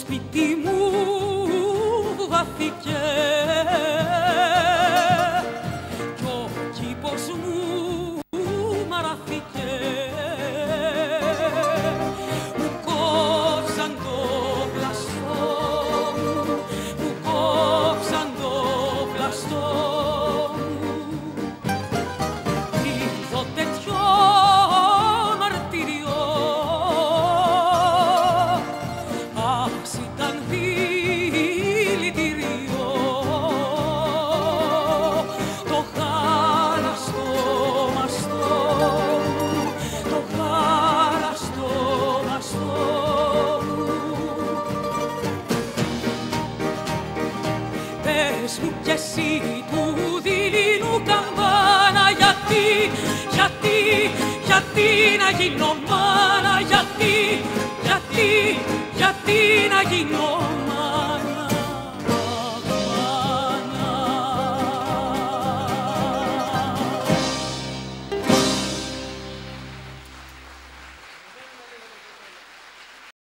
σπίτι μου βάθηκε κι ο κήπος μου μαράθηκε. Μου κόψαν το πλαστό μου, μου κόψαν το πλαστό μου. Είδω τέτοιο μαρτύριο, αχ, ήταν δηλητήριο. Το χάλαστο μαστό μου, το χάλαστο μαστό μου. Πες μου κι εσύ του δειλινού καμπάνα, γιατί να γίνω